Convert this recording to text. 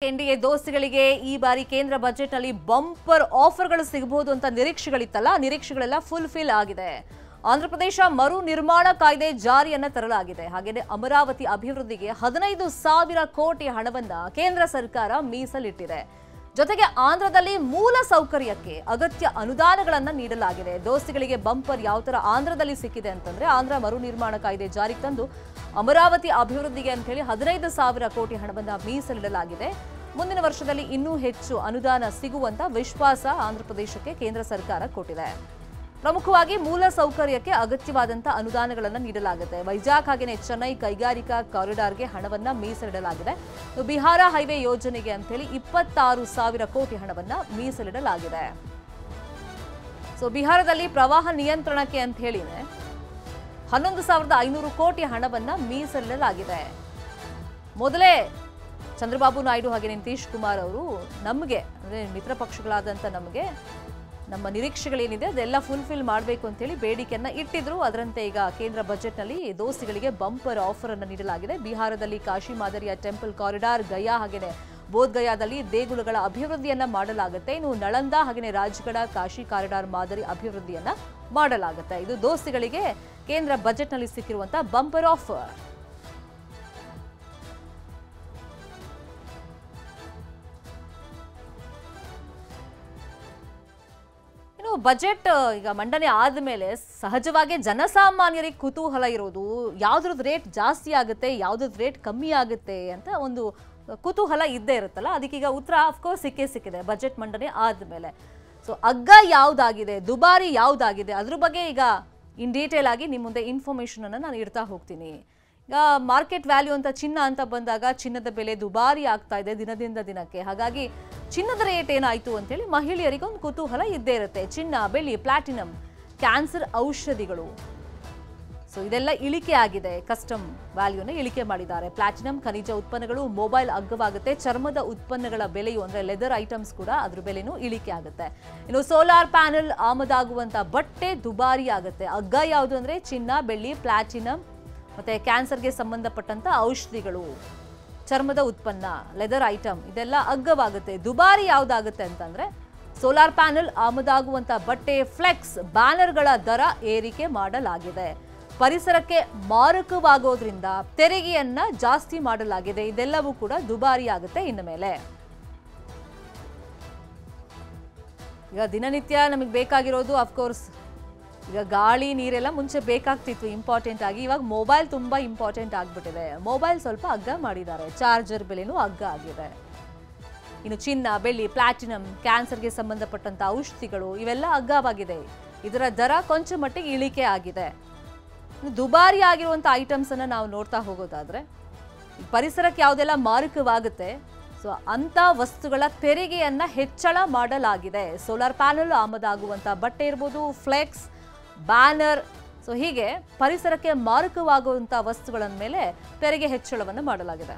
NDA ದೋಸ್ತಿಗಳಿಗೆ ಈ ಬಾರಿ ಕೇಂದ್ರ ಬಜೆಟ್ ನಲ್ಲಿ ಬಂಪರ್ ಆಫರ್ಗಳು ಸಿಗಬಹುದು ಅಂತ ನಿರೀಕ್ಷೆಗಳಿತ್ತಲ್ಲ ನಿರೀಕ್ಷೆಗಳೆಲ್ಲ ಫುಲ್ಫಿಲ್ ಆಗಿದೆ. ಆಂಧ್ರಪ್ರದೇಶ ಮರು ನಿರ್ಮಾಣ ಕಾಯ್ದೆ ಜಾರಿಯನ್ನ ತರಲಾಗಿದೆ. ಹಾಗೆಯೇ ಅಮರಾವತಿ ಅಭಿವೃದ್ಧಿಗೆ 15,000 ಕೋಟಿ ಹಣವನ್ನ ಕೇಂದ್ರ ಸರ್ಕಾರ ಮೀಸಲಿಟ್ಟಿದೆ. ಜೊತೆಗೆ ಆಂಧ್ರದಲ್ಲಿ ಮೂಲ ಸೌಕರ್ಯಕ್ಕೆ ಅಗತ್ಯ ಅನುದಾನಗಳನ್ನು ನೀಡಲಾಗಿದೆ. ದೋಸ್ತಿಗಳಿಗೆ ಬಂಪರ್ ಯಾವ ತರ ಆಂಧ್ರದಲ್ಲಿ ಸಿಕ್ಕಿದೆ ಅಂತಂದ್ರೆ ಆಂಧ್ರ ಮರು ನಿರ್ಮಾಣ ಕಾಯ್ದೆ ಜಾರಿಗೆ ತಂದು ಅಮರಾವತಿ ಅಭಿವೃದ್ಧಿಗೆ ಅಂತ ಹೇಳಿ 15,000 ಕೋಟಿ ಹಣವನ್ನ ಮೀಸಲಿಡಲಾಗಿದೆ. ಮುಂದಿನ ವರ್ಷದಲ್ಲಿ ಇನ್ನೂ ಹೆಚ್ಚು ಅನುದಾನ ಸಿಗುವಂತ ವಿಶ್ವಾಸ ಆಂಧ್ರಪ್ರದೇಶಕ್ಕೆ ಕೇಂದ್ರ ಸರ್ಕಾರ ಕೊಟ್ಟಿದೆ. ಪ್ರಮುಖವಾಗಿ ಮೂಲ ಸೌಕರ್ಯಕ್ಕೆ ಅಗತ್ಯವಾದಂತಹ ಅನುದಾನಗಳನ್ನು ನೀಡಲಾಗುತ್ತೆ. ವೈಜಾಗ್ ಹಾಗೆಯೇ ಚೆನ್ನೈ ಕೈಗಾರಿಕಾ ಕಾರಿಡಾರ್ಗೆ ಹಣವನ್ನ ಮೀಸಲಿಡಲಾಗಿದೆ. ಬಿಹಾರ ಹೈವೇ ಯೋಜನೆಗೆ ಅಂತ ಹೇಳಿ 26,000 ಕೋಟಿ ಹಣವನ್ನ ಮೀಸಲಿಡಲಾಗಿದೆ. ಬಿಹಾರದಲ್ಲಿ ಪ್ರವಾಹ ನಿಯಂತ್ರಣಕ್ಕೆ ಅಂತ ಹೇಳಿ 11,500 ಕೋಟಿ ಹಣವನ್ನ ಮೀಸಲಿಡಲಾಗಿದೆ. ಮೊದಲೇ ಚಂದ್ರಬಾಬು ನಾಯ್ಡು ಹಾಗೆ ನಿತೀಶ್ ಕುಮಾರ್ ಅವರು ನಮಗೆ ಅಂದ್ರೆ ಮಿತ್ರ ಪಕ್ಷಗಳಾದಂತ ನಮಗೆ ನಮ್ಮ ನಿರೀಕ್ಷೆಗಳೇನಿದೆ ಅದೆಲ್ಲ ಫುಲ್ಫಿಲ್ ಮಾಡಬೇಕು ಅಂತ ಹೇಳಿ ಬೇಡಿಕೆಯನ್ನ ಇಟ್ಟಿದ್ರು. ಅದರಂತೆ ಈಗ ಕೇಂದ್ರ ಬಜೆಟ್ನಲ್ಲಿ ದೋಸ್ತಿಗಳಿಗೆ ಬಂಪರ್ ಆಫರ್ ಅನ್ನು ನೀಡಲಾಗಿದೆ. ಬಿಹಾರದಲ್ಲಿ ಕಾಶಿ ಮಾದರಿಯ ಟೆಂಪಲ್ ಕಾರಿಡಾರ್, ಗಯಾ ಹಾಗೆಯೇ ಬೋಧ್ ಗಯಾದಲ್ಲಿ ದೇಗುಲಗಳ ಅಭಿವೃದ್ಧಿಯನ್ನ ಮಾಡಲಾಗುತ್ತೆ. ಇನ್ನು ನಳಂದ ಹಾಗೆಯೇ ರಾಜ್ಗಢ ಕಾಶಿ ಕಾರಿಡಾರ್ ಮಾದರಿ ಅಭಿವೃದ್ಧಿಯನ್ನ ಮಾಡಲಾಗುತ್ತೆ. ಇದು ದೋಸ್ತಿಗಳಿಗೆ ಕೇಂದ್ರ ಬಜೆಟ್ನಲ್ಲಿ ಸಿಕ್ಕಿರುವಂತಹ ಬಂಪರ್ ಆಫರ್. ಬಜೆಟ್ ಈಗ ಮಂಡನೆ ಆದಮೇಲೆ ಸಹಜವಾಗಿ ಜನಸಾಮಾನ್ಯರಿಗೆ ಕುತೂಹಲ ಇರೋದು ಯಾವ್ದ್ರದ್ದು ರೇಟ್ ಜಾಸ್ತಿ ಆಗುತ್ತೆ ಯಾವ್ದ್ರದ್ದು ರೇಟ್ ಕಮ್ಮಿ ಆಗುತ್ತೆ ಅಂತ ಒಂದು ಕುತೂಹಲ ಇದ್ದೇ ಇರುತ್ತಲ್ಲ. ಅದಕ್ಕೀಗ ಉತ್ತರ ಅಫ್ಕೋರ್ಸ್ ಸಿಕ್ಕಿದೆ ಬಜೆಟ್ ಮಂಡನೆ ಆದಮೇಲೆ. ಅಗ್ಗ ಯಾವ್ದಾಗಿದೆ, ದುಬಾರಿ ಯಾವ್ದಾಗಿದೆ ಅದ್ರ ಬಗ್ಗೆ ಈಗ ಇನ್ ಡೀಟೇಲ್ ಆಗಿ ನಿಮ್ಮ ಮುಂದೆ ಇನ್ಫಾರ್ಮೇಶನ್ ಅನ್ನು ನಾನು ಇಡ್ತಾ ಹೋಗ್ತೀನಿ. ಈಗ ಮಾರ್ಕೆಟ್ ವ್ಯಾಲ್ಯೂ ಅಂತ ಚಿನ್ನ ಅಂತ ಬಂದಾಗ ಚಿನ್ನದ ಬೆಲೆ ದುಬಾರಿ ಆಗ್ತಾ ಇದೆ ದಿನದಿಂದ ದಿನಕ್ಕೆ. ಹಾಗಾಗಿ ಚಿನ್ನದ ರೇಟ್ ಏನಾಯ್ತು ಅಂತೇಳಿ ಮಹಿಳೆಯರಿಗೆ ಒಂದು ಕುತೂಹಲ ಇದ್ದೇ ಇರುತ್ತೆ. ಚಿನ್ನ, ಬೆಳ್ಳಿ, ಪ್ಲಾಟಿನಂ, ಕ್ಯಾನ್ಸರ್ ಔಷಧಿಗಳು ಇದೆಲ್ಲ ಇಳಿಕೆ ಆಗಿದೆ. ಕಸ್ಟಮ್ ವ್ಯಾಲ್ಯೂನ ಇಳಿಕೆ ಮಾಡಿದ್ದಾರೆ. ಪ್ಲಾಟಿನಂ, ಖನಿಜ ಉತ್ಪನ್ನಗಳು, ಮೊಬೈಲ್ ಅಗ್ಗವಾಗುತ್ತೆ. ಚರ್ಮದ ಉತ್ಪನ್ನಗಳ ಬೆಲೆಯು ಅಂದ್ರೆ ಲೆದರ್ ಐಟಮ್ಸ್ ಕೂಡ ಅದ್ರ ಬೆಲೆನೂ ಇಳಿಕೆ ಆಗುತ್ತೆ. ಇನ್ನು ಸೋಲಾರ್ ಪ್ಯಾನೆಲ್ ಆಮದಾಗುವಂತ ಬಟ್ಟೆ ದುಬಾರಿ ಆಗುತ್ತೆ. ಅಗ್ಗ ಯಾವುದು ಅಂದ್ರೆ ಚಿನ್ನ, ಬೆಳ್ಳಿ, ಪ್ಲಾಟಿನಂ ಮತ್ತೆ ಕ್ಯಾನ್ಸರ್ಗೆ ಸಂಬಂಧಪಟ್ಟಂತ ಔಷಧಿಗಳು, ಚರ್ಮದ ಉತ್ಪನ್ನ, ಲೆದರ್ ಐಟಮ್ ಇದೆಲ್ಲ ಅಗ್ಗವಾಗುತ್ತೆ. ದುಬಾರಿ ಯಾವ್ದಾಗುತ್ತೆ ಅಂತಂದ್ರೆ ಸೋಲಾರ್ ಪ್ಯಾನೆಲ್ ಆಮದಾಗುವಂತ ಬಟ್ಟೆ, ಫ್ಲೆಕ್ಸ್, ಬ್ಯಾನರ್ಗಳ ದರ ಏರಿಕೆ ಮಾಡಲಾಗಿದೆ. ಪರಿಸರಕ್ಕೆ ಮಾರಕವಾಗೋದ್ರಿಂದ ತೆರಿಗೆಯನ್ನ ಜಾಸ್ತಿ ಮಾಡಲಾಗಿದೆ. ಇದೆಲ್ಲವೂ ಕೂಡ ದುಬಾರಿ ಆಗುತ್ತೆ ಇನ್ನು ಮೇಲೆ. ಈಗ ದಿನನಿತ್ಯ ನಮಗೆ ಬೇಕಾಗಿರೋದು ಅಫ್ಕೋರ್ಸ್ ಈಗ ಗಾಳಿ ನೀರೆಲ್ಲ ಮುಂಚೆ ಬೇಕಾಗ್ತಿತ್ತು ಇಂಪಾರ್ಟೆಂಟ್ ಆಗಿ. ಇವಾಗ ಮೊಬೈಲ್ ತುಂಬಾ ಇಂಪಾರ್ಟೆಂಟ್ ಆಗ್ಬಿಟ್ಟಿದೆ. ಮೊಬೈಲ್ ಸ್ವಲ್ಪ ಅಗ್ಗ ಮಾಡಿದ್ದಾರೆ. ಚಾರ್ಜರ್ ಬೆಲೆನೂ ಅಗ್ಗ ಆಗಿದೆ. ಇನ್ನು ಚಿನ್ನ, ಬೆಳ್ಳಿ, ಪ್ಲಾಟಿನಂ, ಕ್ಯಾನ್ಸರ್ಗೆ ಸಂಬಂಧಪಟ್ಟಂತ ಔಷಧಿಗಳು ಇವೆಲ್ಲ ಅಗ್ಗವಾಗಿದೆ. ಇದರ ದರ ಕೊಂಚ ಮಟ್ಟಿಗೆ ಇಳಿಕೆ ಆಗಿದೆ. ದುಬಾರಿ ಆಗಿರುವಂಥ ಐಟಮ್ಸ್ ಅನ್ನ ನಾವು ನೋಡ್ತಾ ಹೋಗೋದಾದ್ರೆ ಪರಿಸರಕ್ಕೆ ಯಾವುದೆಲ್ಲ ಮಾರಕವಾಗುತ್ತೆ ಅಂತ ವಸ್ತುಗಳ ತೆರಿಗೆಯನ್ನ ಹೆಚ್ಚಳ ಮಾಡಲಾಗಿದೆ. ಸೋಲಾರ್ ಪ್ಯಾನೆಲ್ ಆಮದಾಗುವಂತ ಬಟ್ಟೆ ಇರ್ಬೋದು, ಫ್ಲೆಕ್ಸ್, ಬ್ಯಾನರ್ ಹೀಗೆ ಪರಿಸರಕ್ಕೆ ಮಾರಕವಾಗುವಂತ ವಸ್ತುಗಳ ಮೇಲೆ ತೆರಿಗೆ ಹೆಚ್ಚಳವನ್ನು ಮಾಡಲಾಗಿದೆ.